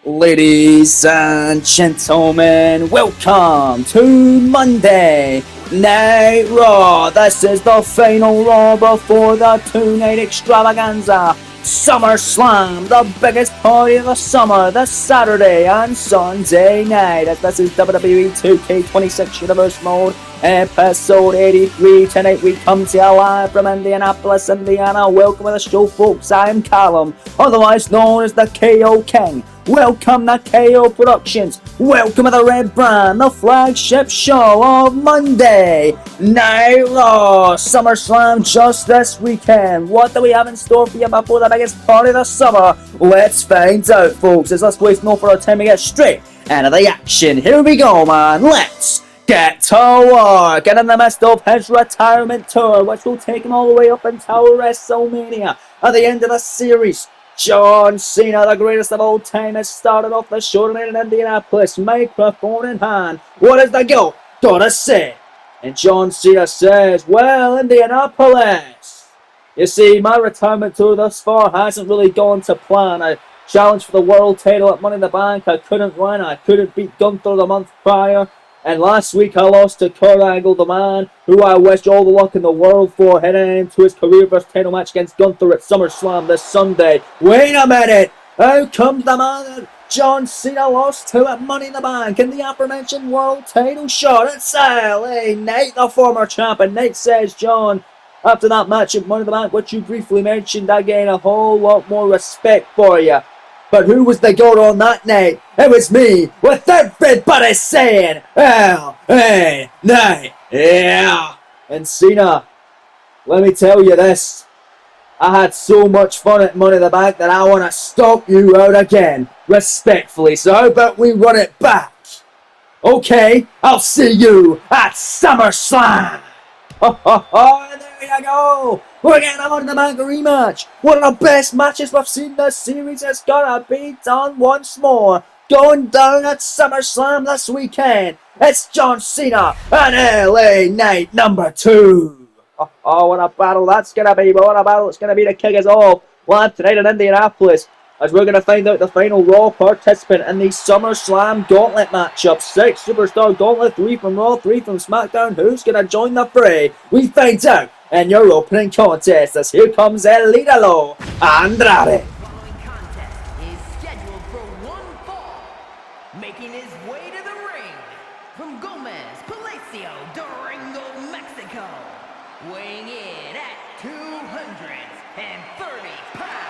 Ladies and gentlemen, welcome to Monday Night Raw. This is the final Raw before the two-night extravaganza. SummerSlam, the biggest party of the summer, this Saturday and Sunday night. As this is WWE 2K26 Universe Mode, episode 83. Tonight we come to you live from Indianapolis, Indiana. Welcome to the show, folks. I'm Callum, otherwise known as the KO King. Welcome to KO Productions. Welcome to the Red Brand, the flagship show of Monday Night Raw. SummerSlam just this weekend. What do we have in store for you before the biggest party of the summer? Let's find out, folks. Let's waste no further time to get straight into the action. Here we go, man. Let's get to work. And in the midst of his retirement tour, which will take him all the way up until WrestleMania at the end of the series, John Cena, the greatest of all time, has started off the show tonight in Indianapolis, microphone in hand. What is the GOAT gonna say? And John Cena says, well, Indianapolis, you see, my retirement tour thus far hasn't really gone to plan. I challenged for the world title at Money in the Bank. I couldn't win. I couldn't beat Gunther the month prior. And last week I lost to Kurt Angle, the man who I wish all the luck in the world for heading into his career versus title match against Gunther at SummerSlam this Sunday. Wait a minute! Out comes the man that John Cena lost to at Money in the Bank in the aforementioned world title shot at LA Knight, the former champ. And Knight says, John, after that match at Money in the Bank, which you briefly mentioned, I gain a whole lot more respect for you. But who was the GOAT on that night? It was me, with everybody saying, LA Knight, yeah. And Cena, let me tell you this. I had so much fun at Money in the Bank that I want to stomp you out again, respectfully. So how about we run it back? Okay, I'll see you at SummerSlam. And there you go. We're getting a Money in the Bank rematch. One of the best matches we've seen this series is gonna be done once more. Going down at SummerSlam this weekend. It's John Cena and LA Knight number 2. Oh, what a battle that's gonna be. What a battle it's gonna be to kick us off live tonight in Indianapolis, as we're going to find out the final Raw participant in the SummerSlam Gauntlet matchup. 6 Superstar Gauntlet, 3 from Raw, 3 from SmackDown. Who's going to join the fray? We find out in your opening contest, as here comes El Idolo Andrade. The following contest is scheduled for one fall. Making his way to the ring from Gomez Palacio, Durango, Mexico. Weighing in at 230 pounds.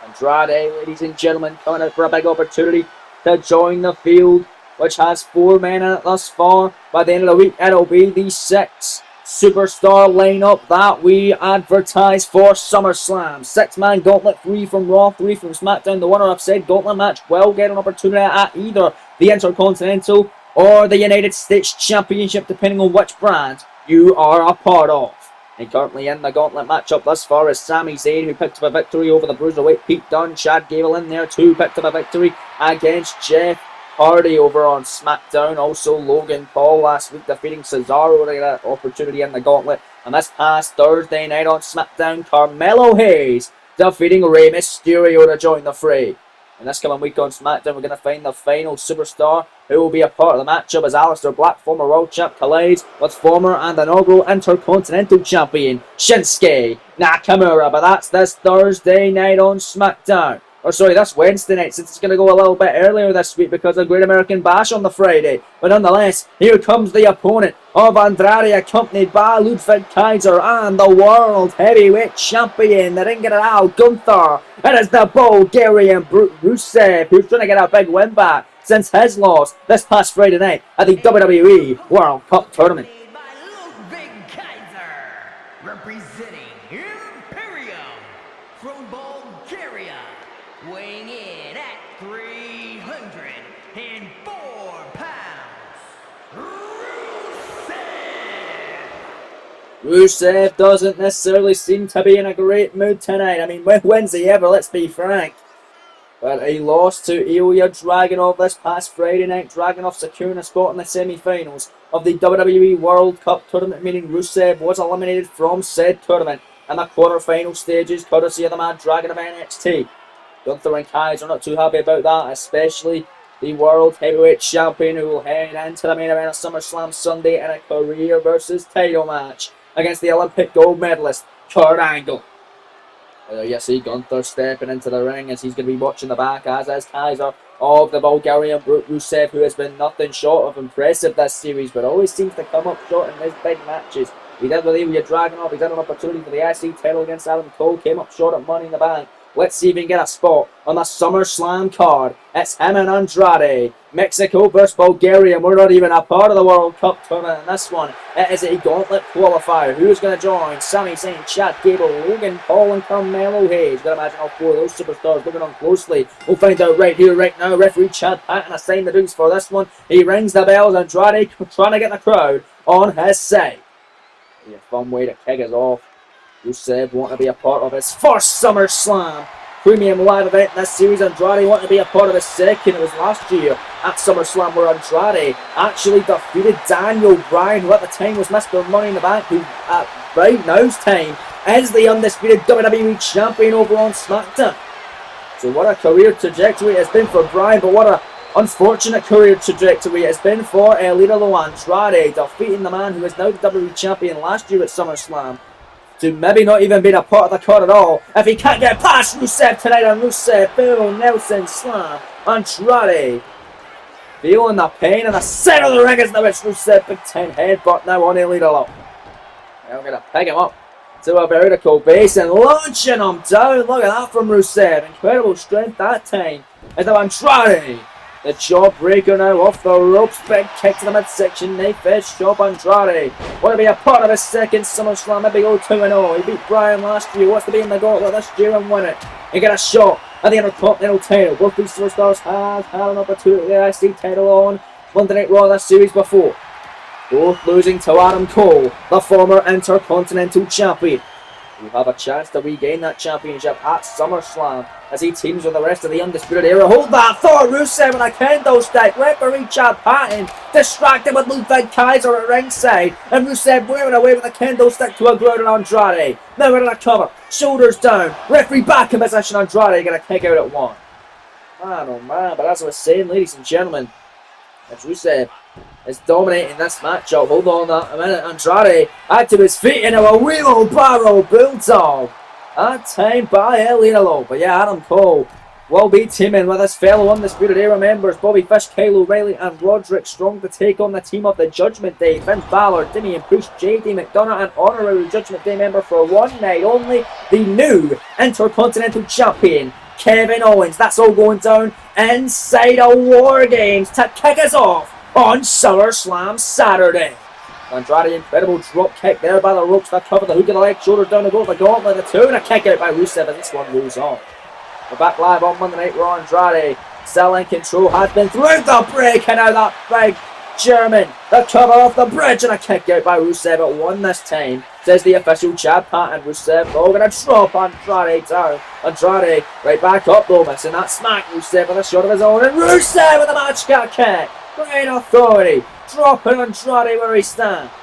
Andrade, ladies and gentlemen, coming out for a big opportunity to join the field, which has 4 men in it thus far. By the end of the week, it'll be the 6 superstar lineup that we advertise for SummerSlam. 6-man gauntlet, 3 from Raw, 3 from SmackDown. The winner of said gauntlet match will get an opportunity at either the Intercontinental or the United States Championship, depending on which brand you are a part of. And currently in the gauntlet matchup thus far is Sami Zayn, who picked up a victory over the Bruiserweight Pete Dunne. Chad Gable in there too, picked up a victory against Jeff Hardy over on SmackDown. Also Logan Paul last week defeating Cesaro to get an opportunity in the gauntlet. And this past Thursday night on SmackDown, Carmelo Hayes defeating Rey Mysterio to join the fray. And this coming week on SmackDown, we're going to find the final superstar who will be a part of the matchup as Aleister Black, former World Champ, collides with former and inaugural Intercontinental Champion Shinsuke Nakamura. But that's this Thursday night on SmackDown. Or sorry, that's Wednesday night, since it's going to go a little bit earlier this week because of Great American Bash on the Friday. But nonetheless, here comes the opponent of Andrade, accompanied by Ludwig Kaiser and the World Heavyweight Champion, the Ring General Gunther. It is the Bulgarian Rusev, who's trying to get a big win back since his loss this past Friday night at the WWE World Cup Tournament. By Ludwig Kaiser, representing Imperium from Bulgaria, weighing in at 304 pounds. Rusev doesn't necessarily seem to be in a great mood tonight. I mean, when's he ever, let's be frank. But he lost to Ilya Dragunov this past Friday night. Dragunov securing a spot in the semi-finals of the WWE World Cup Tournament, meaning Rusev was eliminated from said tournament in the quarterfinal stages, courtesy of the Mad Dragon of NXT. Gunther and Kaiser not too happy about that, especially the World Heavyweight Champion, who will head into the main event of SummerSlam Sunday in a career versus title match against the Olympic gold medalist, Kurt Angle. You see Gunther stepping into the ring as he's going to be watching the back, as is Kaiser of the Bulgarian Brute Rusev, who has been nothing short of impressive this series, but always seems to come up short in his big matches. He did believe he had Dragunov. He's had an opportunity for the IC title against Adam Cole, came up short at Money in the Bank. Let's see if he can get a spot on the SummerSlam card. It's him and Andrade. Mexico versus Bulgaria. We're not even a part of the World Cup tournament in this one. It is a gauntlet qualifier. Who's going to join? Sami Zayn, Chad Gable, Logan Paul, and Carmelo Hayes. Got to imagine all four of those superstars looking on closely. We'll find out right here, right now. Referee Chad Patton assigned the drinks for this one. He rings the bells. Andrade trying to get the crowd on his side. A fun way to kick us off. Rusev wanting to be a part of his first SummerSlam premium live event in this series. Andrade wanting to be a part of his second. It was last year at SummerSlam where Andrade actually defeated Daniel Bryan, who at the time was Mr. Money in the Bank, who at right now's time is the undisputed WWE Champion over on SmackDown. So what a career trajectory it has been for Bryan, but what a unfortunate career trajectory it has been for Elito Andrade, defeating the man who is now the WWE Champion last year at SummerSlam, to maybe not even being a part of the card at all. If he can't get past Rusev tonight on Rusev, Bill Nelson slam. Andrade feeling the pain in the center of the ring as now it's Rusev, big time headbutt now on Elito. Now I'm going to pick him up to a vertical base and launching him down. Look at that from Rusev. Incredible strength that time. And now Andrade, the jawbreaker now off the ropes. Big kick to the midsection. Knife edge chop. Andrade want to be a part of his second SummerSlam. Maybe go 2-0. He beat Bryan last year. Wants to be in the gauntlet this year and win it. And get a shot at the Intercontinental title. Both these superstars have had an opportunity to the IC title on Monday Night Raw this series before. Both losing to Adam Cole, the former Intercontinental Champion. Will have a chance to regain that championship at SummerSlam as he teams with the rest of the Undisputed Era. Hold that thought, Rusev and a kendo stick. Referee Chad Patton distracted with Ludwig Kaiser at ringside, and Rusev wearing away with a kendo stick to a ground on Andrade. Now we're in a cover, shoulders down. Referee back in position. Andrade gonna kick out at one. Man, oh man! But as I was saying, ladies and gentlemen, it's Rusev is dominating this matchup. Hold on a minute. Andrade out to his feet into a wheelbarrow bulldog. That time by Elito. But yeah, Adam Cole will be teaming with his fellow Undisputed Era members Bobby Fish, Kyle O'Reilly, and Roderick Strong to take on the team of the Judgment Day. Finn Balor, Damian Priest, JD McDonough, and honorary Judgment Day member for one night only, the new Intercontinental Champion, Kevin Owens. That's all going down inside a War Games to kick us off on SummerSlam Saturday. Andrade, incredible drop kick there by the ropes that cover the hook of the leg, shoulders down to go to the gauntlet, the two, and a kick out by Rusev as this one moves on. We're back live on Monday Night Raw. Andrade still in control, has been through the break, and now that big German, the cover off the bridge, and a kick out by Rusev at one this time, says the official Chad Patton. Rusev though gonna drop Andrade down. Andrade right back up though, missing that smack. Rusev with a shot of his own, and Rusev with a match cut kick. Great authority, dropping Andrade where he stands.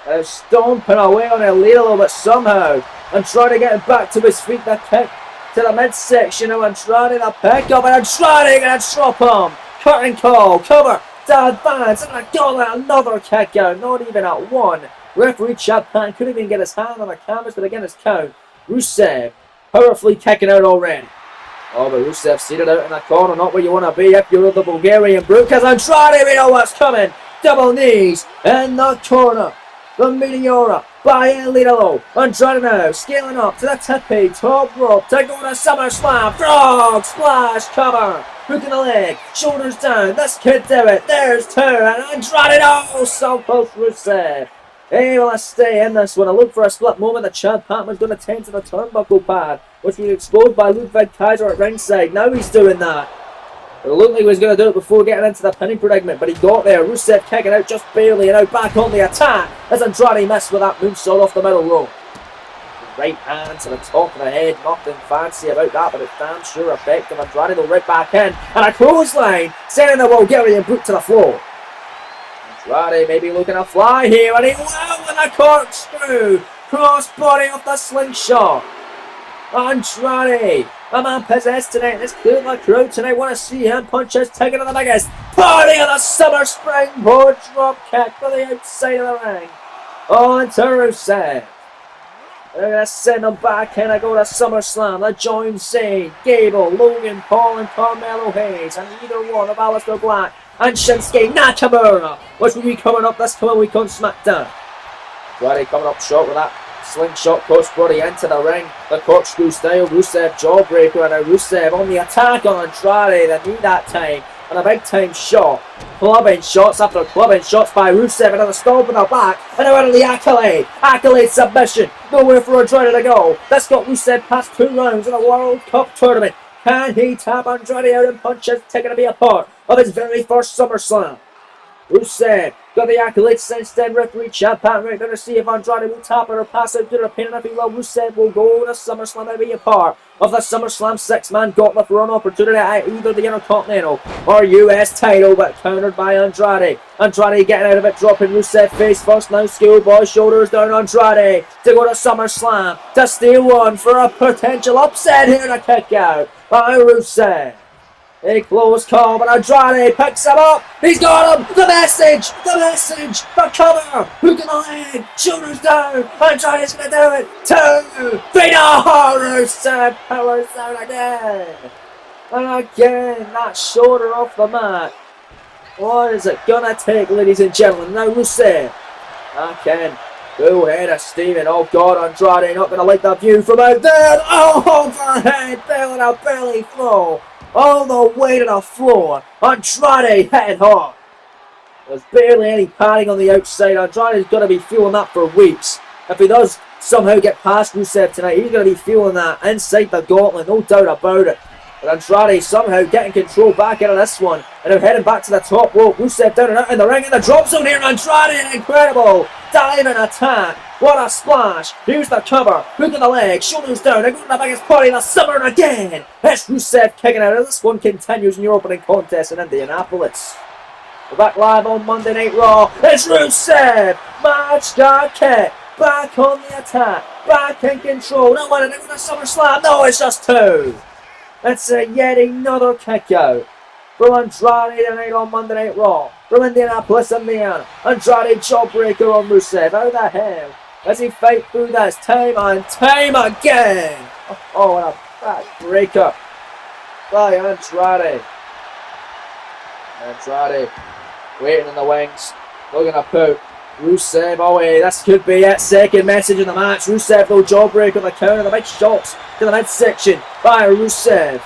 They're stomping away on Elito, but somehow Andrade getting back to his feet. The kick to the midsection of Andrade, the pick up, and Andrade gonna drop him. Curtain call, cover to advance, and a gauntlet, another kick out, not even at one. Referee Chad Patton couldn't even get his hand on the canvas, but again it's count. Rusev powerfully kicking out already. Oh, but Rusev seated out in the corner, not where you want to be if you're the Bulgarian Brute, because Andrade, we know what's coming. Double knees in the corner. The Meteora by Elito. Andrade now scaling up to the tippy top rope to go to SummerSlam. Frog splash cover. Hook in the leg, shoulders down. This could do it. There's two, and Andrade, oh, so close. Rusev able to stay in this one. I looked for a split moment that Chad Patton was going to tend to the turnbuckle pad, which was exposed by Ludwig Kaiser at ringside. Now he's doing that. It looked like he was going to do it before getting into the pinning predicament, but he got there. Rusev kicking out just barely, and now back on the attack as Andrade missed with that moonsault off the middle rope. Right hand to the top of the head, nothing fancy about that, but it's damn sure effective. Andrade though right back in, and a clothesline, sending the Bulgarian Brute to the floor. Andrade maybe looking to fly here, and he will with a corkscrew Crossbody off the slingshot. Andrade, a man possessed tonight. Let's clear the crowd tonight. Want to see him punch his ticket to the biggest party of the summer springboard drop kick for the outside of the ring. On to Rusev. They're going to send him back in. I go to SummerSlam. The joint Zayn, Gable, Logan Paul, and Carmelo Hayes, and either one of Aleister Black and Shinsuke Nakamura, which will be coming up this coming week on SmackDown. Andrade coming up short with that slingshot crossbody into the ring. The corkscrew style Rusev jawbreaker, and a Rusev on the attack on Andrade. They need that time. And a big time shot. Clubbing shots after clubbing shots by Rusev, and a stomp in the back. And out of the accolade. Accolade submission. Nowhere for Andrade to go. That's got Rusev past 2 rounds in a World Cup tournament. Can he tap Andrade out and punch his ticket to be a part of his very first SummerSlam? Rusev got the accolade since then. Referee Chad Patton right there to see if Andrade will tap it or pass out to the pin. And if he will, Rusev will go to SummerSlam and be a part of the SummerSlam 6-man gauntlet for an opportunity at either the Intercontinental or US title, but countered by Andrade. Andrade getting out of it, dropping Rusev face first. Now schoolboy shoulders down Andrade to go to SummerSlam to steal one for a potential upset here to kick out by Rusev. A close call, but Andrade picks him up. He's got him. The message. The cover. Hook in the leg. Shoulders down. Andrade's going to do it. 2, 3. No, Rusev powers out again. And again, that shoulder off the mat. What is it going to take, ladies and gentlemen? Now Rusev. Again. Go ahead of Steven. Oh God, Andrade not going to like the view from out there. Oh, overhead. Belly to belly throw. All the way to the floor. Andrade hitting hard. There's barely any padding on the outside. Andrade's going to be feeling that for weeks. If he does somehow get past Rusev tonight, he's going to be feeling that inside the gauntlet, no doubt about it. But Andrade somehow getting control back into this one. And they're heading back to the top rope. Rusev down and out in the ring in the drop zone here. Andrade, incredible diving attack. What a splash. Here's the cover. Hook in the leg. Shoulders down. They're going to the biggest party of the summer again. It's Rusev kicking out. This one continues in your opening contest in Indianapolis. We're back live on Monday Night Raw. It's Rusev. Match got kicked. Back on the attack. Back in control. Now what? They're going to SummerSlam. No, it's just 2. It's yet another kick out from Andrade tonight on Monday Night Raw. From Indianapolis, Indiana. Andrade jawbreaker on Rusev. How the hell does he fight through this time and time again? Oh, and a backbreaker by Andrade. Andrade waiting in the wings. Looking to put Rusev away. This could be it. Second message in the match. Rusev though jawbreaker the counter. The big shots to the midsection by Rusev.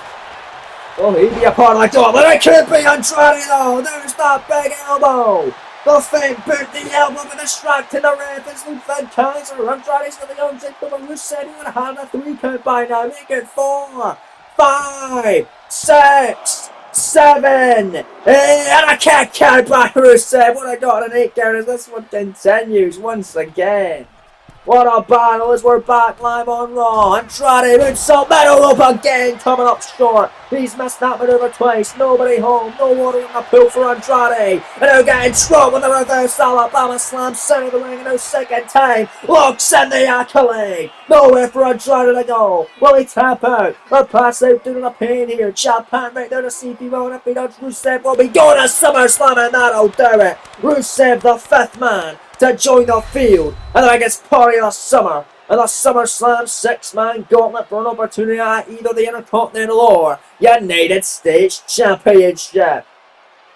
Will he be a part of the gauntlet? It could be Andrade though. There's that big elbow. The fake boot, the elbow with a strike to the ref. It's Ludwig Kaiser. Andrade's got the arms in for Rusev. He would have had a 3 count by now. Make it 4, 5, 6, 7. And a kick out by Rusev. What I got an 8 count as this one continues once again. What a battle as we're back live on Raw. Andrade moonsault middle rope again, coming up short. He's missed that maneuver twice. Nobody home. No water in the pool for Andrade. And now getting strong with the reverse Alabama slam. Center of the ring in no second time. Looks in the accolade. Nowhere for Andrade to go. Will he tap out or pass out due to the pain here? Japan right there to see if he will. And if he does, Rusev will be going to SummerSlam, and that'll do it. Rusev, the 5th man to join the field and the biggest party of the summer, and the SummerSlam 6-man gauntlet for an opportunity at either the Intercontinental or United States Championship.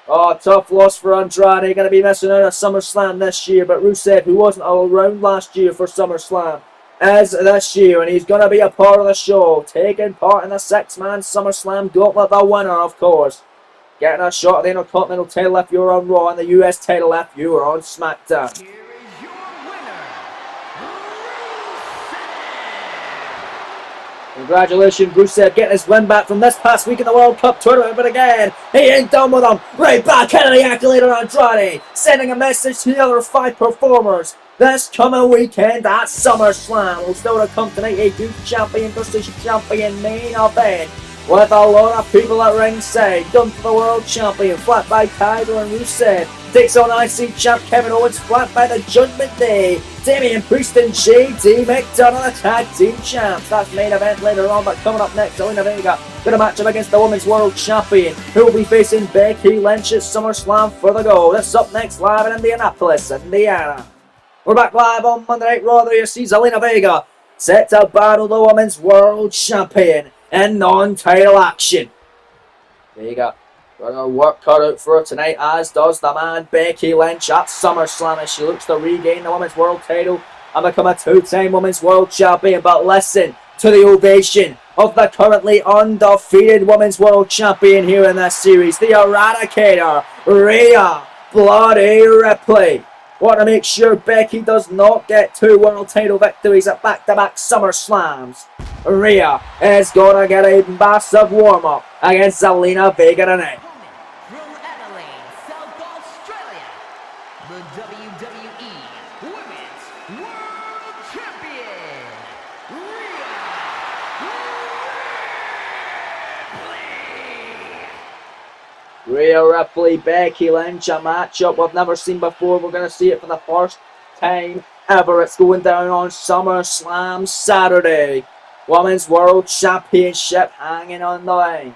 Oh, tough loss for Andrade. Going to be missing out on SummerSlam this year, but Rusev, who wasn't around last year for SummerSlam, is this year, and he's going to be a part of the show, taking part in the 6-man SummerSlam gauntlet, the winner, of course. Getting a shot at the Intercontinental title if you're on Raw, and the US title if you are on SmackDown. Here is your winner, Rusev. Congratulations, Rusev, getting his win back from this past week in the World Cup tournament, but again, he ain't done with him. Right back into the accolade on Andrade, sending a message to the other 5 performers. This coming weekend at SummerSlam will still to come tonight, a youth champion versus champion main event. with a lot of people at ringside. Gunther, the world champion, flat by Kaiser and Rusev. Takes on IC champ Kevin Owens, flat by the Judgment Day. Damian Priest and JD McDonagh, the tag team champs. That's main event later on, but coming up next, Zelina Vega gonna match up against the women's world champion, who will be facing Becky Lynch at SummerSlam for the gold. That's up next, live in Indianapolis, Indiana. We're back live on Monday Night Raw. There you see Zelina Vega set to battle the women's world champion in non-title action. Vega got her work cut out for her tonight, as does the man Becky Lynch at SummerSlam, as she looks to regain the women's world title and become a two-time women's world champion. But listen to the ovation of the currently undefeated women's world champion here in this series, the Eradicator, Rhea Bloody Ripley. Want to make sure Becky does not get two world title victories at back-to-back SummerSlams. Rhea is going to get a massive warm-up against Zelina Vega tonight. From Adelaide, South Australia, the WWE Women's World Champion, Rhea Ripley. Rhea Ripley, Becky Lynch, a matchup we've never seen before. We're going to see it for the first time ever. It's going down on SummerSlam Saturday. Women's World Championship hanging on the line.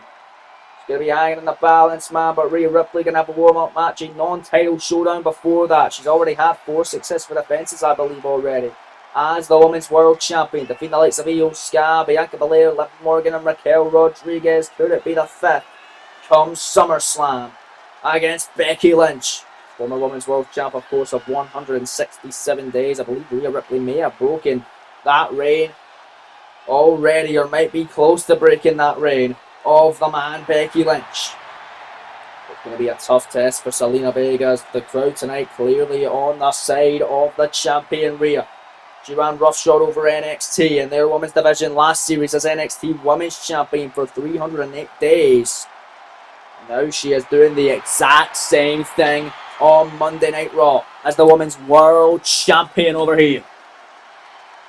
It's going to be hanging in the balance, man, but Rhea Ripley going to have a warm-up match, a non-title showdown before that. She's already had 4 successful defenses, I believe, already, as the Women's World Champion, defeating the likes of Io Sky, Bianca Belair, Liv Morgan and Raquel Rodriguez. Could it be the 5th come SummerSlam against Becky Lynch? Former Women's World Champ, of course, of 167 days. I believe Rhea Ripley may have broken that reign already, or might be close to breaking that reign of the man Becky Lynch. It's going to be a tough test for Zelina Vega. The crowd tonight clearly on the side of the champion Rhea. She ran roughshod over NXT in their women's division last series as NXT Women's Champion for 308 days. Now she is doing the exact same thing on Monday Night Raw as the Women's World Champion over here.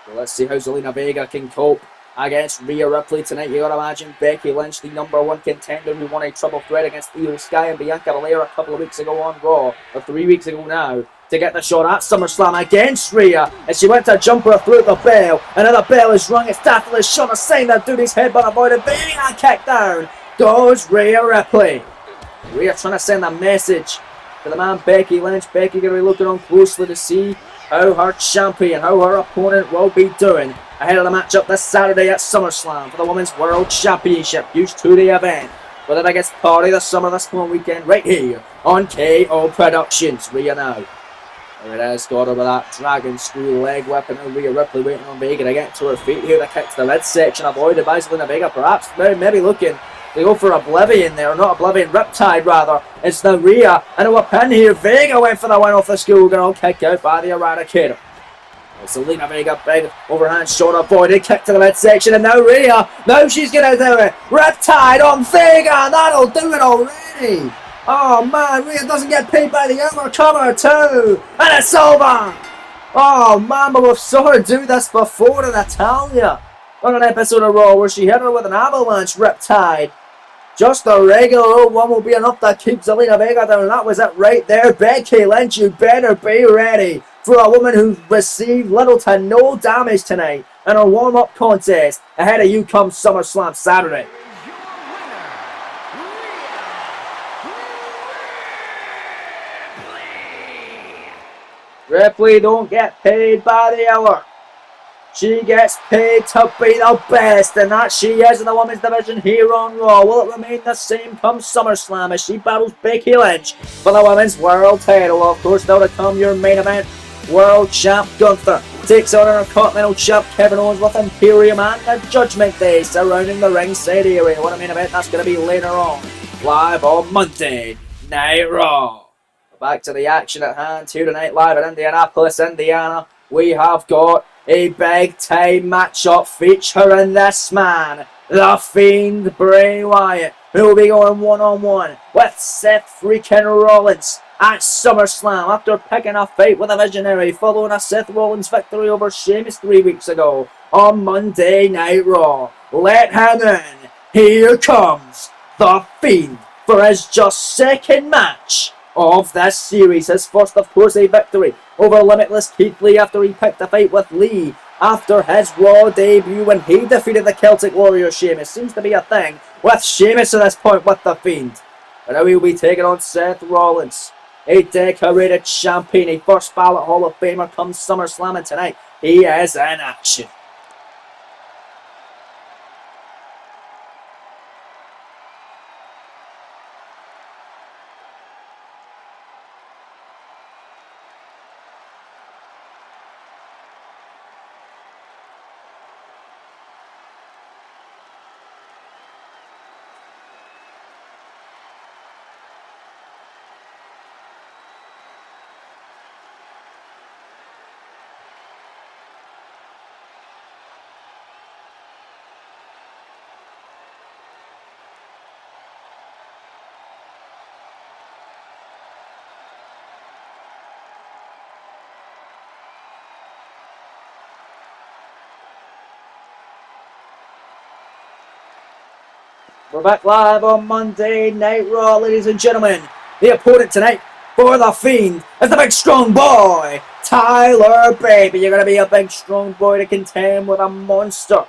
So let's see how Zelina Vega can cope against Rhea Ripley tonight. You gotta imagine Becky Lynch, the #1 contender who won a triple threat against Io Sky and Bianca Belair a couple of weeks ago on Raw, or 3 weeks ago now, to get the shot at SummerSlam against Rhea, as she went to jump her through the bell, and now the bell is rung. It's Daphne shot, a sign that duty's head but avoided. Bang, a kick down goes Rhea Ripley. Rhea trying to send a message to the man Becky Lynch. Becky going to be looking on closely to see how her champion, how her opponent will be doing ahead of the matchup this Saturday at SummerSlam for the Women's World Championship, used to the event for the biggest party this summer, this coming weekend, right here on KO Productions. Rhea now. There it is, got her with that dragon screw leg weapon. And Rhea Ripley waiting on Vega to get to her feet here. The kick to the midsection avoided by Zelina Vega, perhaps maybe looking to go for Oblivion there, not Oblivion, Riptide rather. It's the Rhea, and a pin here. Vega went for the win off the schoolgirl, kick out by the Eradicator. Zelina Vega, big overhand shot avoided, kick to the midsection, and now Rhea, now she's gonna do it. Riptide on Vega, that'll do it already. Oh man, Rhea doesn't get paid by the hour, cover too, and it's over. Oh man, but we've saw her do this before to Natalya on an episode of Raw where she hit her with an avalanche Riptide. Just a regular old one will be enough to keep Zelina Vega down. That was it right there. Becky Lynch, you better be ready for a woman who received little to no damage tonight in her warm-up contest ahead of you come SummerSlam Saturday. Ripley don't get paid by the hour. She gets paid to be the best, and that she is in the women's division here on Raw. Will it remain the same come SummerSlam as she battles Becky Lynch for the women's world title? Of course, now to come your main event. World Champ Gunther takes on our Continental Champ Kevin Owens with Imperium and the Judgment Day surrounding the ringside area. What a main event that's going to be later on, live on Monday Night Raw. Back to the action at hand here tonight, live in Indianapolis, Indiana. We have got a big time matchup featuring this man, the Fiend Bray Wyatt, who will be going one-on-one with Seth freaking Rollins at SummerSlam after picking a fight with a Visionary following a Seth Rollins victory over Sheamus 3 weeks ago on Monday Night Raw. Let him in. Here comes The Fiend for his just second match of this series. His first, of course, a victory over Limitless Keith Lee after he picked a fight with Lee after his Raw debut when he defeated the Celtic Warrior Sheamus. Seems to be a thing with Sheamus at this point with The Fiend. And now he'll be taking on Seth Rollins, a decorated champion, a first ballot Hall of Famer comes SummerSlam, and tonight he is in action. We're back live on Monday Night Raw, ladies and gentlemen. The opponent tonight for The Fiend is the big strong boy, Tyler Bate. But you're going to be a big strong boy to contend with a monster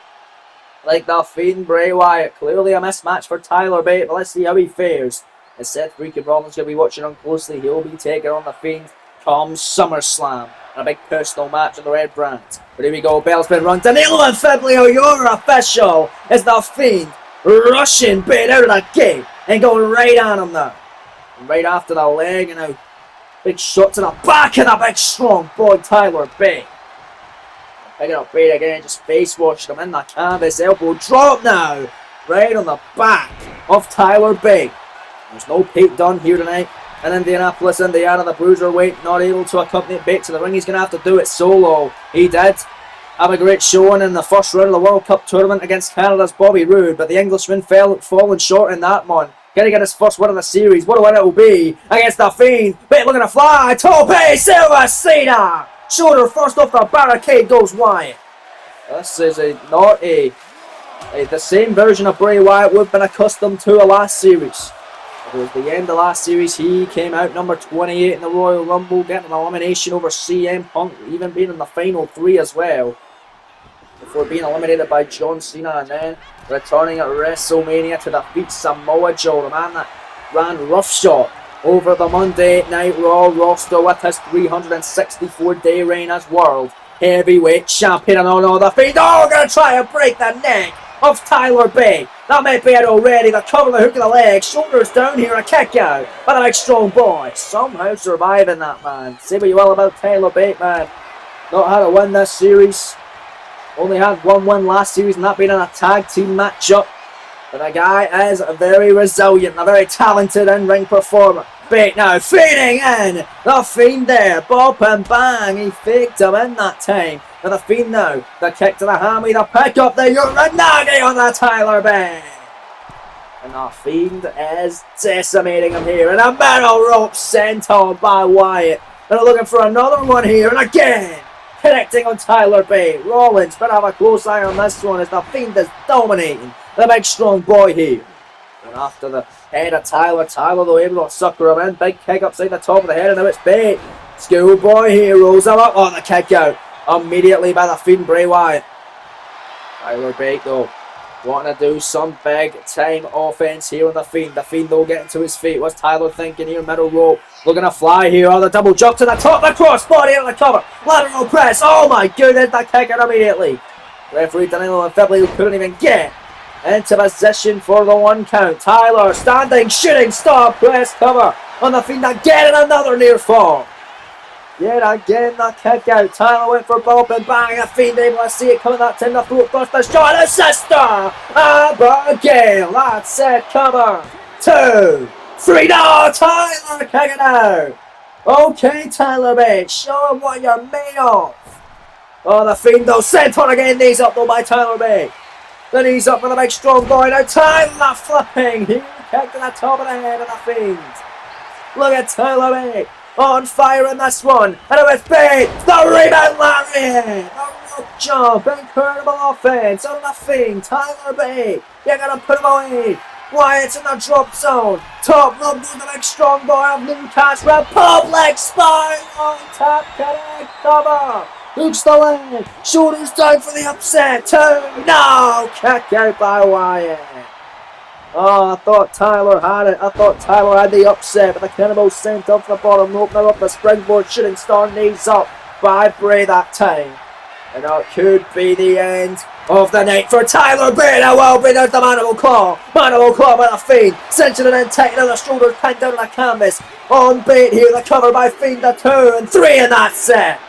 like The Fiend Bray Wyatt. Clearly a mismatch for Tyler Bate, but let's see how he fares. As Seth freaking Rollins going to be watching on closely, he'll be taking on The Fiend come SummerSlam. And a big personal match on the red brand. But here we go, bell's been rung. Danilo and Fablio, you're official. Is The Fiend rushing Bate out of the gate and going right on him now. And right after the leg, and now big shot to the back of the big strong boy Tyler Bate. Picking up Bate again, just face washed him in the canvas. Elbow drop now, right on the back of Tyler Bate. There's no Pete Dunne here tonight in Indianapolis, Indiana. The Bruiserweight not able to accompany Bate to the ring. He's going to have to do it solo. He did have a great showing in the first round of the World Cup tournament against Canada's Bobby Roode, but the Englishman falling short in that one. Going to get his first win of the series. What a win it will be against The Fiend. Bate looking to fly. Tope Silva Cena. Shoulder first off the barricade goes Wyatt. This is not the same version of Bray Wyatt we've been accustomed to last series. It was the end of last series. He came out number 28 in the Royal Rumble, getting an elimination over CM Punk, even being in the final 3 as well, before being eliminated by John Cena, and then returning at WrestleMania to defeat Samoa Joe, the man that ran roughshod over the Monday Night Raw roster with his 364-day reign as World Heavyweight Champion. And oh no, The Fiend, going to try and break the neck of Tyler Bate. That may be it already. The cover, the hook of the leg, shoulders down here, a kick out. But a big strong boy somehow surviving that, man. Say what you will about Tyler Bate, man. Not had a win this series. Only had one win last series, and that being in a tag team matchup. But the guy is very resilient, a very talented in-ring performer. Bate now feeding in. The Fiend there, bop and bang. He faked him in that time. And The Fiend now, the kick to the hammy, the pick up the Uranagi on the Tyler Bate. And The Fiend is decimating him here. And a metal rope sent on by Wyatt. And they're looking for another one here, and again connecting on Tyler Bate. Rollins better have a close eye on this one as The Fiend is dominating the big strong boy here. And after the head of Tyler though able to sucker him in. Big kick upside the top of the head, and now it's Bate. Schoolboy here rolls him up. Oh, the kick out immediately by The Fiend Bray Wyatt. Tyler Bate though wanting to do some big time offense here on The Fiend. The Fiend though getting to his feet. What's Tyler thinking here? Middle rope. Looking to fly here. Oh, the double jump to the top. The crossbody on the cover. Lateral press. Oh my goodness. The kick out immediately. Referee Danilo and Fablio couldn't even get into position for the 1 count. Tyler standing, shooting star press cover on The Fiend. Again, another near fall. Yet again, the kick out. Tyler went for bump and bang. The Fiend able to see it coming that time. The throat buster shot. His sister Abigail. That's it. Cover. 2, 3. No, Tyler kicking out. Okay, Tyler Bate. Show him what you're made of. Oh, The Fiend though sent on again. Knees up though by Tyler Bate. The knees up for the big strong boy. Now Tyler flipping. He kicked to the top of the head of The Fiend. Look at Tyler Bate. On fire in this one. And it was Bate. The rebound lariat. The rope jump. Incredible offense on The Fiend. Tyler Bate You're gonna put him away. Wyatt's in the drop zone. Top rope goes the big strong boy of Newcastle. Pop leg spine on top. Connect cover. Hooks the leg. Shoulders down for the upset. 2. No. Kick out by Wyatt. Oh, I thought Tyler had it. I thought Tyler had the upset, but the cannibal sent off the bottom rope. Now up the springboard, shooting star knees up by Bray that time. And it could be the end of the night for Tyler Bray. Now well, bring out the Mandible Claw. Mandible Claw by the Fiend. Cinching it and taking out the shoulders, pinned down on the canvas. On bait here, the cover by Fiend to 2 and 3 in that set.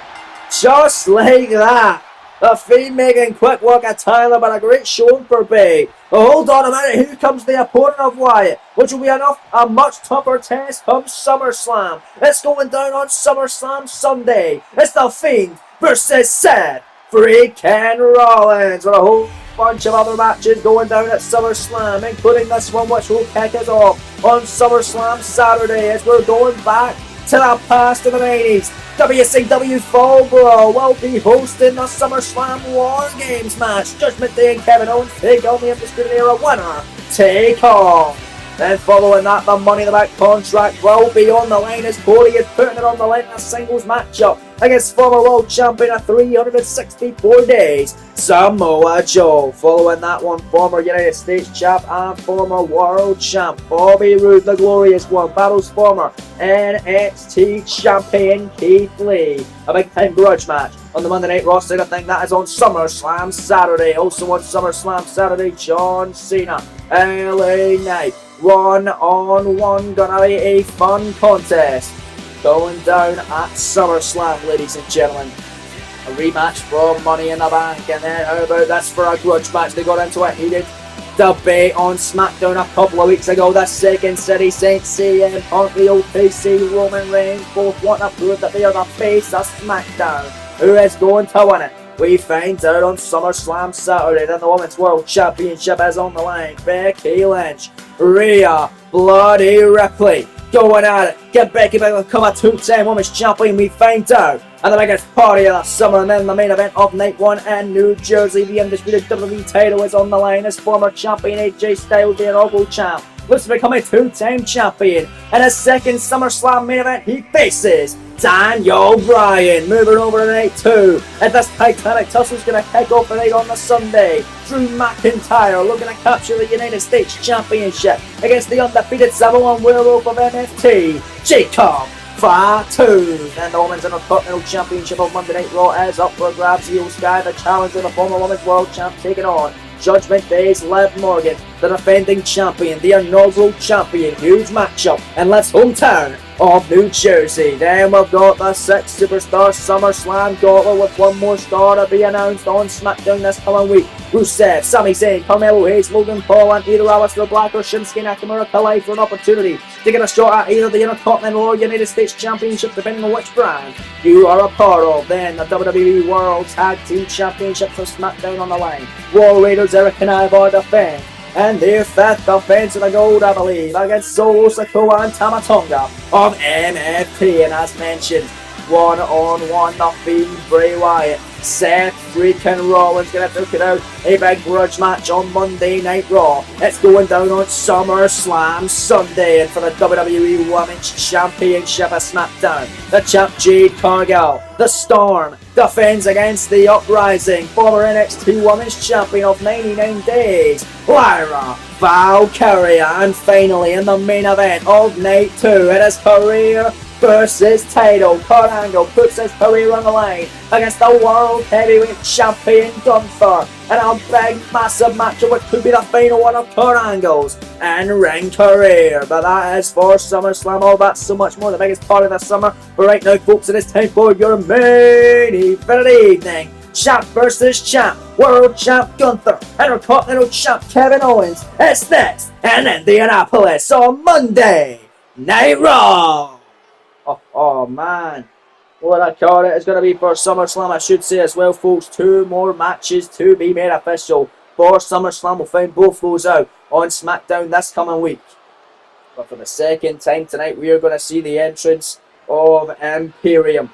Just like that. The Fiend making quick work at Tyler, but a great showing for Bray. Oh, hold on a minute, here comes the opponent of Wyatt, which will be a much tougher test come SummerSlam. It's going down on SummerSlam Sunday. It's the Fiend versus Seth freaking Rollins, with a whole bunch of other matches going down at SummerSlam, including this one, which will kick us off on SummerSlam Saturday, as we're going back to the past of the 90s. WCW Fallbro will be hosting the SummerSlam War Games match. Judgment Day and Kevin Owens take on the Undisputed Era winner, take on. Then following that, the Money in the Bank contract will be on the line, as Cody is putting it on the line in a singles matchup against former world champion of 364 days, Samoa Joe. Following that one, former United States champ and former world champ Bobby Roode, the Glorious One, battles former NXT champion Keith Lee. A big time grudge match on the Monday Night Raw side. I think that is on SummerSlam Saturday. Also on SummerSlam Saturday, John Cena, LA Knight. 1-on-1, gonna be a fun contest going down at SummerSlam, ladies and gentlemen. A rematch for Money in the Bank, and then how about this for a grudge match? They got into a heated debate on SmackDown a couple of weeks ago. The Second City Saints, CM Punk, the OPC, Roman Reigns, both want to prove that they are the face of SmackDown. Who is going to win it? We find out on SummerSlam Saturday. Then the Women's World Championship is on the line. Becky Lynch, Rhea Bloody Ripley going at it. Get Becky back to become a 2-time Women's Champion, we find out. And the biggest party of the summer, and then the main event of night 1 in New Jersey. The undisputed WWE title is on the line as former champion AJ Styles, the inaugural champ, looks to become a 2-time champion. In his second SummerSlam main event, he faces Daniel Bryan. Moving over to night 2, and this Titanic tussle's going to kick off the night on the Sunday. Drew McIntyre looking to capture the United States Championship against the undefeated Samoan Werewolf of NXT, Jacob Fatu. Then the Women's Intercontinental Championship of Monday Night Raw is up for grabs. Io Sky, the challenger, the former Women's World Champ, taking on Judgment Day's Liv Morgan, the defending champion, the inaugural champion. Huge matchup in Liv's hometown of New Jersey. Then we've got the 6 Superstar SummerSlam Gauntlet, with one more star to be announced on SmackDown this coming week. Rusev, Sami Zayn, Carmelo Hayes, Logan Paul, and either Aleister Black or Shinsuke Nakamura collide for an opportunity to get a shot at either the Intercontinental or United States Championship, depending on which brand you are a part of. Then the WWE World Tag Team Championships of SmackDown on the line. War Raiders, Eric and Ivar defend, and their 5th defense of the gold, I believe, against Solo Sikoa and Tamatonga of MFT. And as mentioned, 1-on-1, the Fiend, Bray Wyatt, Seth freaking Rollins gonna duke it out. A big grudge match on Monday Night Raw. It's going down on SummerSlam Sunday, and for the WWE Women's Championship of SmackDown, the champ Jade Cargill, the Storm, defends against the Uprising, former NXT Women's Champion of 99 days, Lyra Valkyria. And finally, in the main event of night 2, it is career versus title. Kurt Angle puts his career on the line against the World Heavyweight Champion Gunther in a big, massive matchup, which could be the final one of Kurt Angle's in-ring career. But that is for SummerSlam. All that, so much more, the biggest part of the summer. But right now, folks, it is time for your main event of the evening. Champ versus champ, world champ Gunther, Intercontinental champ Kevin Owens. It's next in Indianapolis on Monday Night Raw. Oh man, what a card it is going to be for SummerSlam, I should say as well, folks. 2 more matches to be made official for SummerSlam. We'll find both those out on SmackDown this coming week. But for the second time tonight, we are going to see the entrance of Imperium.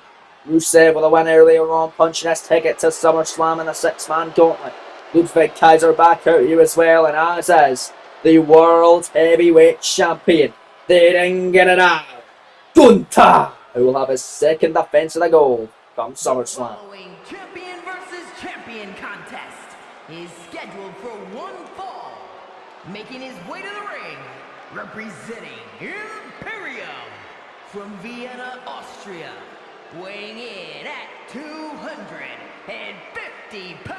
Rusev with a win earlier on, punching his ticket to SummerSlam in the 6-man gauntlet Ludwig Kaiser back out here as well, and as is the World Heavyweight Champion, the Ring General, Gunther, who will have his second defense of the gold come SummerSlam. The following champion versus champion contest is scheduled for one fall. Making his way to the ring, representing Imperium from Vienna, Austria, weighing in at 250 pounds,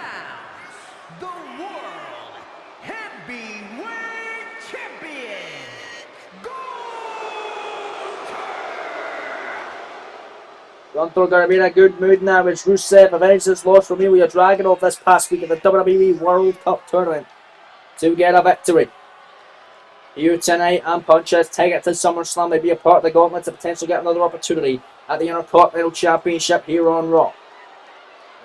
the World Heavyweight Champion, Gunther going to be in a good mood now as Rusev avenged his loss from Ilya Dragunov this past week in the WWE World Cup Tournament to get a victory. Here tonight, and punches ticket to SummerSlam may be a part of the gauntlet to potentially get another opportunity at the Intercontinental Championship here on Raw.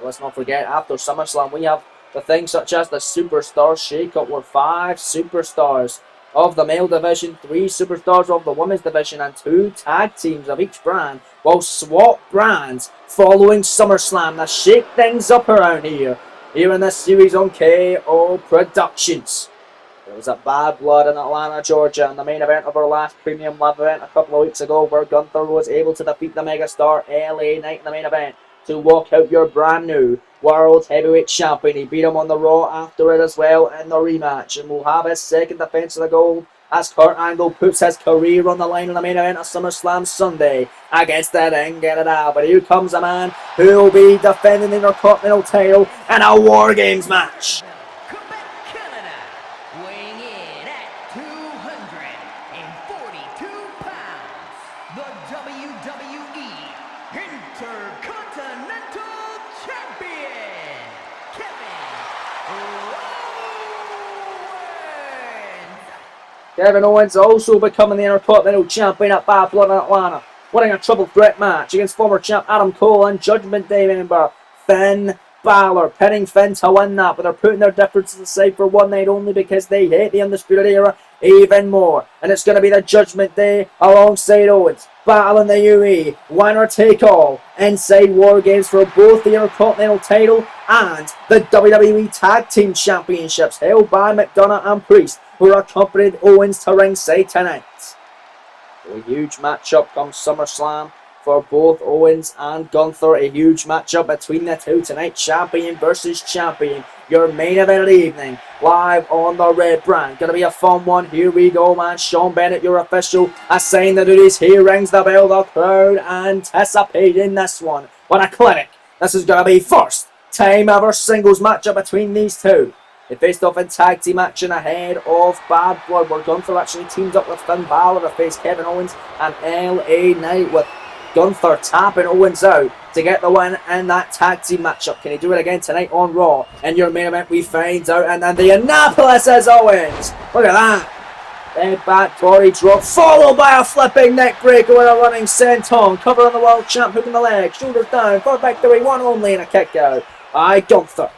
Let's not forget, after SummerSlam, we have the things such as the Superstars Shake-Up, where 5 superstars of the male division, 3 superstars of the women's division, and 2 tag teams of each brand will swap brands following SummerSlam to shake things up around here in this series on KO Productions. There was a bad blood in Atlanta, Georgia, in the main event of our last Premium Live event a couple of weeks ago, where Gunther was able to defeat the megastar LA Knight in the main event to walk out your brand new World Heavyweight Champion. He beat him on the Raw after it as well in the rematch, and will have his second defense of the gold as Kurt Angle puts his career on the line in the main event of SummerSlam Sunday against the Ring General. But here comes a man who will be defending the Intercontinental title in a War Games match. Quebec, Canada, weighing in at 242 pounds, the WWE Intercontinental Champion, Kevin Owens. Kevin Owens also becoming the Intercontinental Champion at Bad Blood in Atlanta, winning a triple threat match against former champ Adam Cole and Judgment Day member Finn Balor, pinning Finn to win that, but they're putting their differences aside for one night only because they hate the Undisputed Era even more. And it's going to be the Judgment Day alongside Owens, battling the UE, winner take all, inside War Games for both the Intercontinental title and the WWE Tag Team Championships, held by McDonough and Priest, who accompanied Owens to ringside tonight. So a huge matchup comes SummerSlam for both Owens and Gunther. A huge matchup between the two tonight. Champion versus champion. Your main event of the evening. Live on the Red brand. Gonna be a fun one. Here we go, man. Sean Bennett, your official, assigned the duties. He rings the bell. The crowd anticipating this one. What a clinic. This is gonna be first time ever singles matchup between these two. They faced off in tag team action ahead of Bad Blood, where Gunther actually teamed up with Finn Balor to face Kevin Owens and LA Knight, with Gunther tapping Owens out to get the win in that tag team matchup. Can he do it again tonight on Raw? In your main event, we find out. And then the Annapolis is Owens. Look at that. Head back body drop, followed by a flipping neck breaker with a running senton. Cover on the world champ, hook in the leg, shoulders down, for victory, one only, and a kick out by Gunther.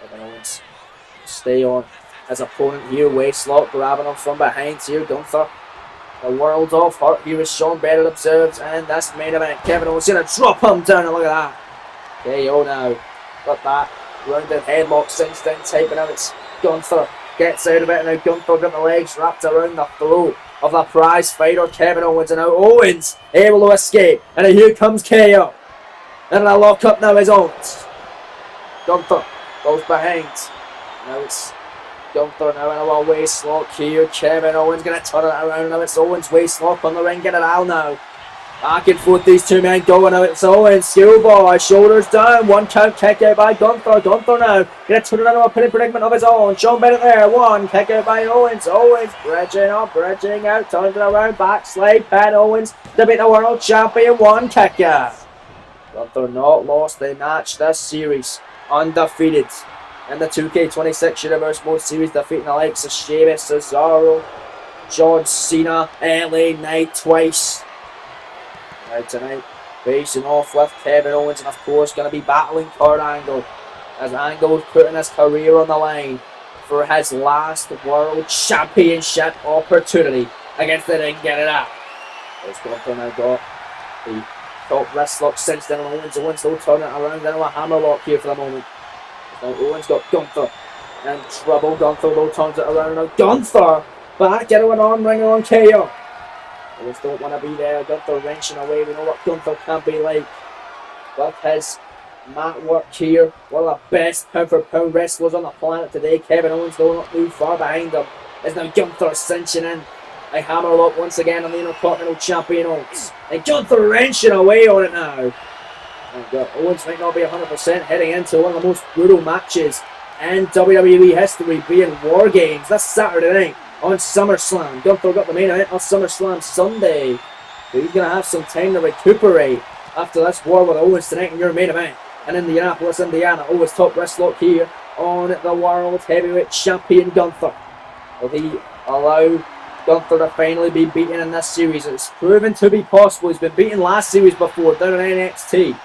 Kevin Owens stay on his opponent here. Waistlock grabbing him from behind here. Gunther, the world of hurt here, as Sean Bennett observes in this main event. Kevin Owens gonna drop him down, and look at that. KO now. Got that rounded headlock sinks down type, and now it's Gunther gets out of it, and now Gunther got the legs wrapped around the throat of the prize fighter Kevin Owens, and now Owens able to escape, and here comes KO. And a lock up now is Owens. Gunther goes behind. Now it's Gunther now in a little waist lock here. Kevin Owens going to turn it around. Now it's Owens waist lock on the ring. Get it out now. Back and forth these two men going. Now it's Owens. Schoolboy. Shoulders down. One count kick out by Gunther. Gunther now going to turn it into a pinning predicament of his own. Sean Bennett there. One kick out by Owens. Owens bridging up, bridging out. Turns it around. Backslide. Pin Owens to beat the world champion. One kick out. Gunther not lost the match this series. Undefeated in the 2K26 Universe Mode Series, defeating the likes of Sheamus, Cesaro, John Cena, LA Knight twice. Now tonight, facing off with Kevin Owens, and of course going to be battling Kurt Angle, as Angle's putting his career on the line for his last World Championship opportunity against the Ring General. As Gunther now got the top wrist lock cinched in on Owens. Owens will turn it around into a hammerlock here for the moment. Now Owens got Gunther in trouble. Gunther though turns it around now. Gunther back into an arm wringer on KO. Owens don't want to be there. Gunther wrenching away. We know what Gunther can be like. With his mat work here, one of the best pound for pound wrestlers on the planet today. Kevin Owens though not too far behind him. Is now Gunther cinching in. A hammerlock once again on the Intercontinental Champion Owens. And Gunther wrenching away on it now. And Owens might not be 100% heading into one of the most brutal matches in WWE history, being War Games. That's Saturday night on SummerSlam. Gunther got the main event on SummerSlam Sunday. But he's going to have some time to recuperate after this war with Owens tonight in your main event. And in Indianapolis, Indiana, Owens top wrist lock here on the World Heavyweight Champion Gunther. Will he allow Gunther to finally be beaten in this series? It's proven to be possible. He's been beaten last series before down in NXT.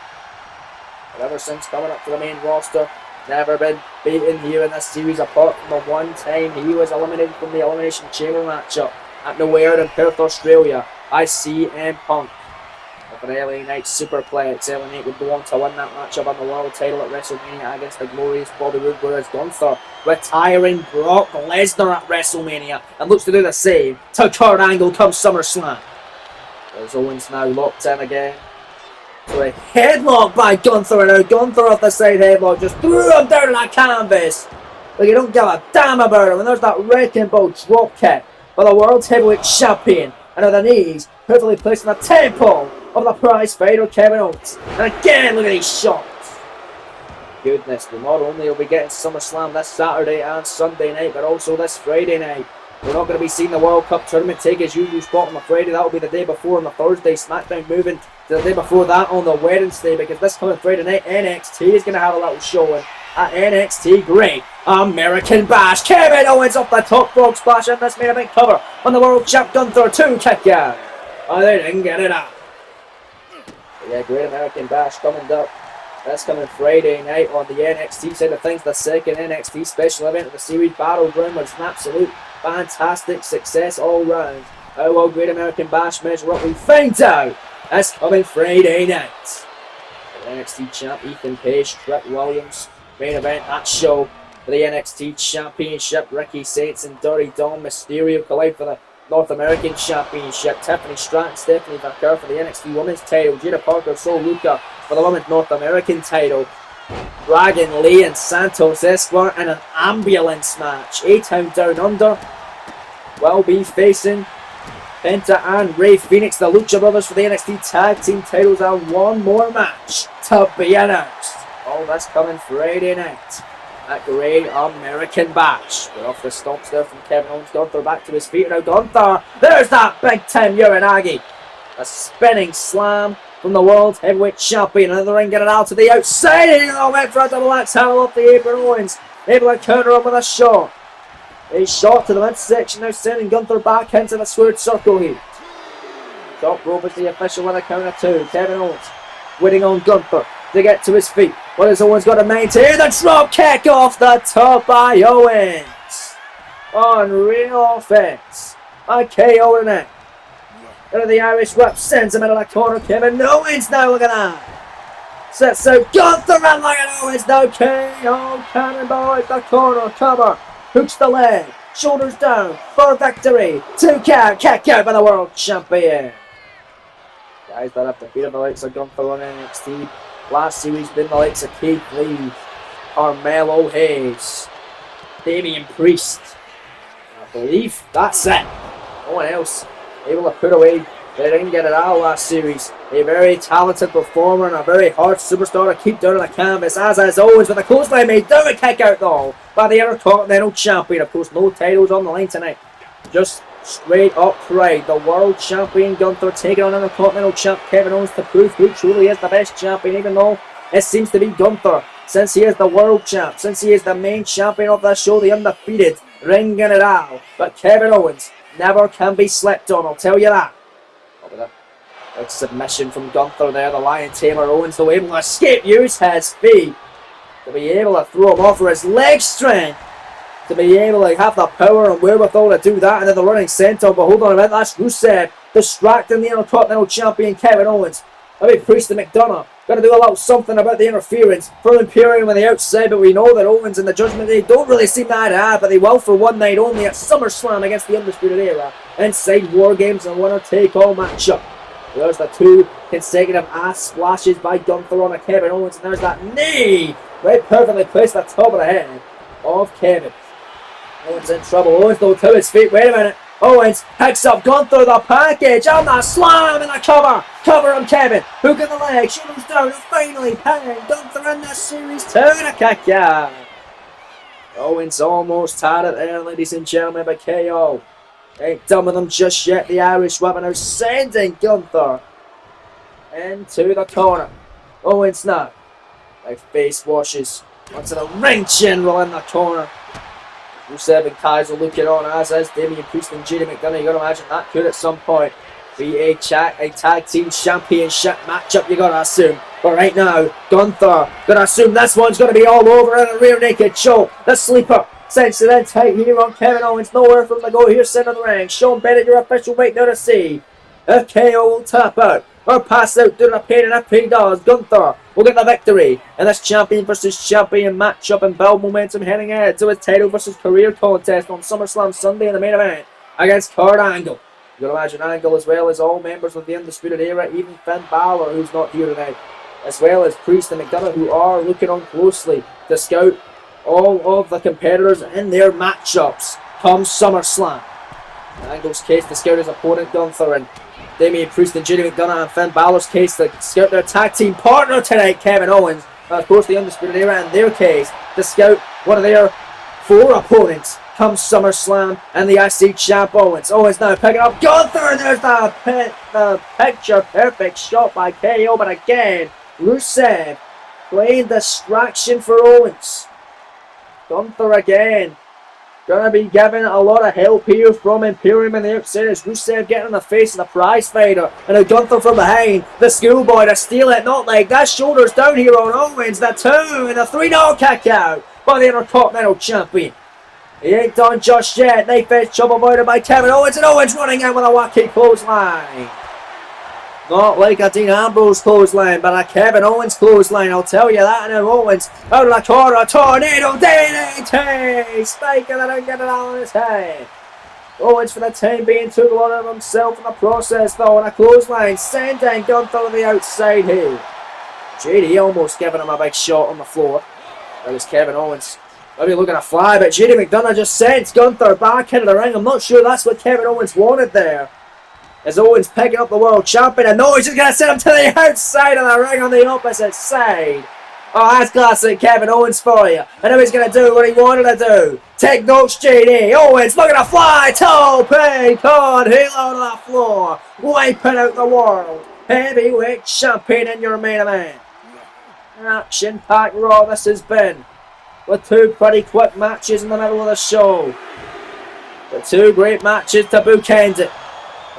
But ever since coming up to the main roster, never been beaten here in this series apart from the one time he was eliminated from the Elimination Chamber matchup at Nowhere in Perth, Australia by CM Punk. With an LA Knight Superplex, LA Knight would go on to win that matchup on the world title at WrestleMania against the glorious Bobby Roode, whereas Gunther retiring Brock Lesnar at WrestleMania and looks to do the same to Kurt Angle come SummerSlam. There's Owens now locked in again. So a headlock by Gunther, and now Gunther off the side headlock just threw him down on that canvas. Like you don't give a damn about him. And there's that wrecking ball drop kick by the World Heavyweight Champion. And on the knees, perfectly placed in the temple of the prize fighter Kevin Owens. And again, look at these shots. Goodness, we not only will be getting SummerSlam this Saturday and Sunday night, but also this Friday night. We're not going to be seeing the World Cup tournament take its usual spot on the Friday. That will be the day before on the Thursday. SmackDown moving to the day before that on the Wednesday, because this coming Friday night, NXT is going to have a little showing at NXT Great American Bash. Kevin Owens up the top rope splash, and this made a big cover on the World Champ Gunther 2 kick out. Oh, they didn't get it out. But yeah, Great American Bash coming up. That's coming Friday night on the NXT side of things. The second NXT special event of the series. Battleground was an absolute fantastic success all round. How will Great American Bash measure up? We find out. That's coming Friday night. The NXT champ Ethan Page, Trick Williams, main event that show for the NXT Championship. Ricky Saints and Dirty Dom Mysterio collide for the North American Championship. Tiffany Stratton, Stephanie Vaquer for the NXT Women's title. Jada Parker, Sol Luca for the Women's North American title. Dragon Lee and Santos Escobar in an ambulance match. A-Town Down Under will be facing Penta and Rey Fenix, the Lucha Brothers, for the NXT Tag Team titles, and one more match to be announced. All that's coming Friday night at Great American Bash. We're off the stomps there from Kevin Owens. Gunther back to his feet. Now Gunther, there's that big time Uranagi. A spinning slam from the World Heavyweight Champion. Another ring, get it out to the outside. And he went for a double axe handle off the apron. Owens able to counter him with a shot. A shot to the midsection, now sending Gunther back into the squared circle here. Top rope is the official with a count of 2. Kevin Owens waiting on Gunther to get to his feet. What has Owens got to maintain? The drop kick off the top by Owens. Unreal offense. A KO in it. Into the Irish whip, sends him into the corner. Kevin Owens now, look at that. Sets out Gunther and look at Owens now. KO cannonball out the corner, cover. Hooks the leg, shoulders down for victory. 2 count, kick out by the world champion. Guys that have defeated the likes of Gunther on NXT last series been the likes of Keith Lee, Carmelo Hayes, Damian Priest. I believe that's it. No one else able to put away. They didn't get it out last series. A very talented performer and a very hard superstar to keep down on the canvas, as always, with a clothesline made down a kick out though by the Intercontinental Champion. Of course, no titles on the line tonight. Just straight up pride. The World Champion Gunther taking on Intercontinental Champ Kevin Owens to prove who truly is the best champion, even though it seems to be Gunther, since he is the World Champ, since he is the main champion of the show, the undefeated, ringing it out. But Kevin Owens never can be slept on, I'll tell you that. Big submission from Gunther there, the Lion Tamer. Owens though able to escape, use his feet to be able to throw him off for his leg strength, to be able to have the power and wherewithal to do that, and then the running center. But hold on a minute, that's Rusev distracting the Intercontinental Champion Kevin Owens. Maybe Priest and McDonough Got to do a little something about the interference from Imperium on the outside, but we know that Owens and the Judgment Day don't really seem to add, but they will for one night only at SummerSlam against the Undisputed Era inside War Games and winner-take-all matchup. There's the 2 consecutive ass splashes by Gunther on a Kevin Owens, and there's that knee right perfectly placed at the top of the head of Kevin. Owens in trouble. Owens though to his feet. Wait a minute. Owens picks up Gunther the package and the slam and the cover. Cover on Kevin. Hook in the leg. Shoulders down and finally pinning Gunther in this series to the kick out. Owens almost had it there, ladies and gentlemen, but KO ain't done with him just yet. The Irish Whip now sending Gunther into the corner. Owens now. Like face washes onto the ring general in the corner. Rusev and Kaiser looking on, as is Damian Priest and JD McDonough. You gotta imagine that could at some point be a tag team championship matchup, you gotta assume. But right now, Gunther, gotta assume this one's gonna be all over in a rear naked choke. The sleeper sends it in tight here on Kevin Owens. Nowhere from the go here, center of the ring. Sean Bennett, your official wait now to see if KO will tap out or pass out due to the pain, and if he does, Gunther will get the victory in this champion versus champion matchup and build momentum heading ahead to his title versus career contest on SummerSlam Sunday in the main event against Kurt Angle. You can imagine Angle, as well as all members of the Undisputed Era, even Finn Balor, who's not here tonight, as well as Priest and McDonough, who are looking on closely to scout all of the competitors in their matchups come SummerSlam. In Angle's case, to scout his opponent Gunther, and Damian Priest and JD McDonough, and Finn Balor's case to scout their tag team partner tonight, Kevin Owens. And of course, the Undisputed Era in their case to scout one of their 4 opponents come SummerSlam and the IC champ Owens. Owens now picking up Gunther, and there's the picture perfect shot by KO, but again, Rusev playing distraction for Owens. Gunther again. Gonna be given a lot of help here from Imperium and the outside as Rusev getting in the face of the prize fighter. And now Gunther from behind. The schoolboy to steal it. Not like that. Shoulders down here on Owens. The 2 and the 3-0 kick out by the Intercontinental Champion. He ain't done just yet. Knife edge trouble avoided by Kevin Owens. And Owens running in with a wacky clothesline. Not like a Dean Ambrose clothesline, but a Kevin Owens clothesline, I'll tell you that. And Owens out of the corner, tornado DDT! Spike and then get it on his head. Owens for the time being took a lot of himself in the process though, and a clothesline sending Gunther to the outside here. JD almost giving him a big shot on the floor. That was Kevin Owens. Maybe looking to fly, but JD McDonough just sends Gunther back into the ring. I'm not sure that's what Kevin Owens wanted there. As Owens picking up the world champion, and no, he's just going to send him to the outside of the ring on the opposite side. Oh, that's classic Kevin Owens for you. And now he's going to do what he wanted to do. Take notes, JD. Owens looking to fly. Toe, pin, con, heel out of the floor. Wiping out the world heavyweight champion in your main event. Action-packed Raw this has been. With 2 pretty quick matches in the middle of the show. But 2 great matches to bookend it.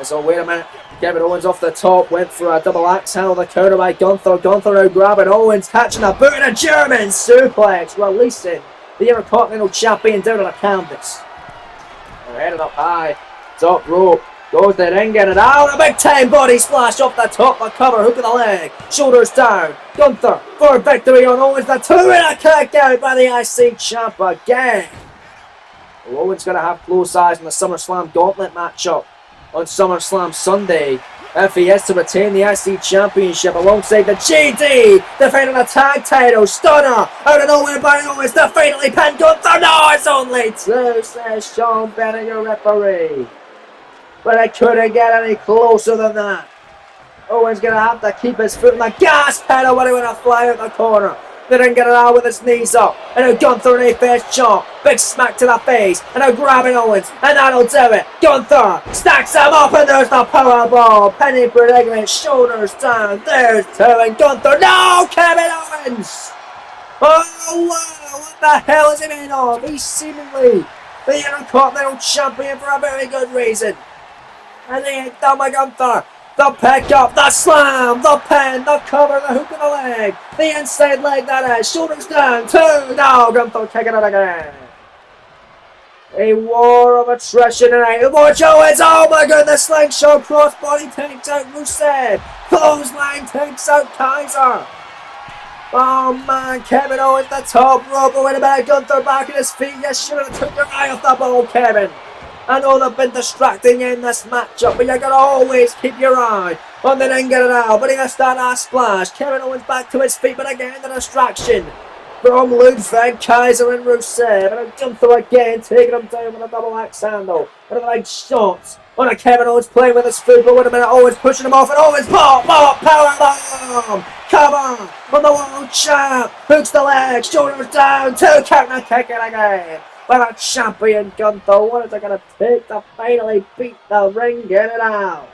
So wait a minute, Kevin Owens off the top, went for a double axe handle, the counter by Gunther. Gunther now grabbing Owens, catching a boot and a German suplex, releasing the Intercontinental Champion down on the canvas. They're headed up high, top rope, goes the ring, get it out, a big time body splash off the top, the cover, hook of the leg, shoulders down. Gunther for victory on Owens, the 2 and a kick out by the IC champ again. Well, Owens going to have close eyes on the SummerSlam Gauntlet matchup on SummerSlam Sunday if he is to retain the IC Championship alongside the JD defending the tag title. Stunner out of nowhere by Owens to finally pin Gunther. No, it's only 2, says Sean Bennett, your referee. But I couldn't get any closer than that. Owens going to have to keep his foot in the gas pedal when he went to fly out the corner. They didn't get it out with his knees up. And now Gunther in a face chomp. Big smack to the face. And now grabbing Owens. And that'll do it. Gunther stacks him up. And there's the powerbomb. Penny predicament. Shoulders down. There's 2. And Gunther. No! Kevin Owens! Oh, wow. What the hell is he made of? He's seemingly the Intercontinental Champion for a very good reason. And he ain't done with Gunther. The pick up, the slam, the pin, the cover, the hook of the leg, the inside leg that is, shoulders down, 2, no, Gunther kicking it again. A war of attrition tonight. Watch Owens. Oh my goodness. Slingshot crossbody takes out Rusev. Clothesline takes out Kaiser. Oh man, Kevin Owens, the top rope, wait a minute, Gunther back at his feet. You should have took your eye off the ball, Kevin. I know they've been distracting you in this matchup, but you gotta always keep your eye on the ring, get it out. But he gonna start a splash. Kevin Owens back to his feet, but again the distraction from Ludwig, Kaiser and Rusev. And Gunther again taking him down with a double axe handle. And a big shots on a Kevin Owens playing with his foot, but wait a minute, Owens pushing him off, and Owens pop, power bomb. Come on the world champ. Hooks the leg, shoulders down, 2 count and kick it again. But a champion Gunther, what is it going to take to finally beat the ring, get it out?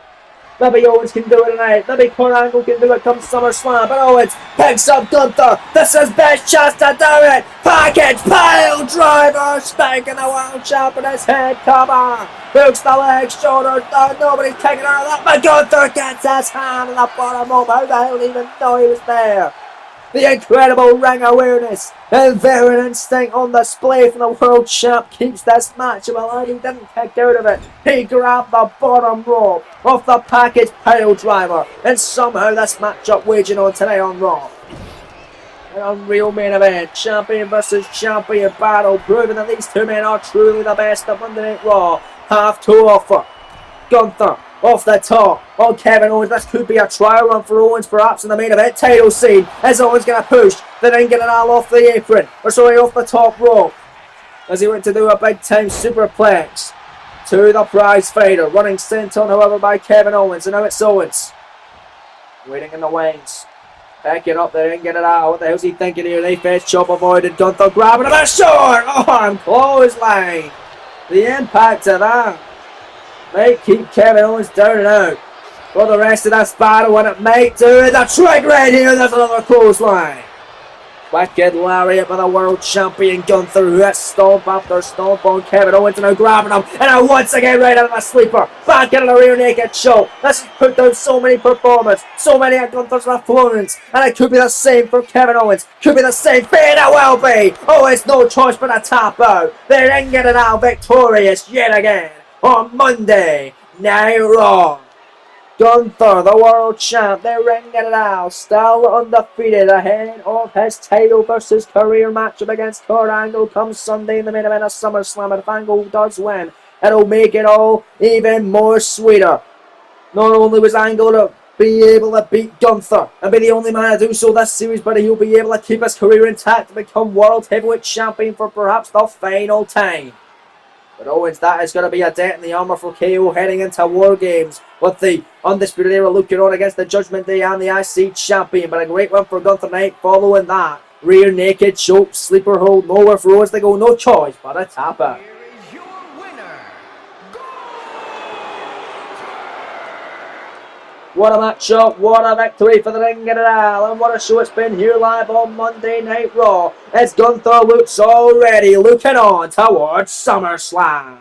Maybe Owens can do it tonight. Maybe Kurt Angle can do it come SummerSlam. But Owens picks up Gunther. This is best chance to do it. Package pile driver. Spanking the world champ in his head. Come on. Hooks the legs, shoulders down. Nobody's taking out of that. But Gunther gets his hand in the bottom rope. How the hell did he even know he was there? The incredible ring awareness and veteran instinct on display from the world champ keeps this match alive. He didn't kick out of it. He grabbed the bottom rope off the package pile driver, and somehow this matchup waging on tonight on Raw. An unreal main event, champion versus champion battle, proving that these two men are truly the best of Monday Night Raw have to offer. Gunther off the top on Kevin Owens. This could be a trial run for Owens, perhaps in the main event title scene. As Owens going to push the ring, getting all off the apron, or sorry, off the top rope, as he went to do a big time superplex to the prize fighter. Running sent on, however, by Kevin Owens, and now it's Owens waiting in the wings. Backing up there and get it out. What the hell's he thinking here? They face chop avoided. Gunther grabbing him a short arm clothesline. The impact of that may keep Kevin Owens down and out for the rest of this battle, and it might do the trick right here. There's another clothesline. Wicked lariat by the world champion Gunther, who hits stomp after stomp on Kevin Owens, and now grabbing him, and now once again right out of the sleeper, back into the rear naked choke. This has put down so many performers, so many of Gunther's opponents, and it could be the same for Kevin Owens, could be the same, fate it will be. Owens no choice but to tap out. They're in getting out victorious yet again on Monday Night Raw. Gunther, the world champ, they're ringing it out, still undefeated ahead of his title versus career matchup against Kurt Angle comes Sunday in the main event of SummerSlam. And if Angle does win, it'll make it all even more sweeter. Not only was Angle to be able to beat Gunther and be the only man to do so this series, but he'll be able to keep his career intact to become World Heavyweight Champion for perhaps the final time. But Owens, that is going to be a dent in the armour for KO heading into War Games, with the Undisputed Era looking on against the Judgment Day and the IC Champion. But a great one for Gunther tonight following that. Rear naked choke, sleeper hold, nowhere for Owens to go, no choice but a tap out. Here is your winner, What a matchup, what a victory for the Ring General, and what a show it's been here live on Monday Night Raw, as Gunther looks already looking on towards SummerSlam.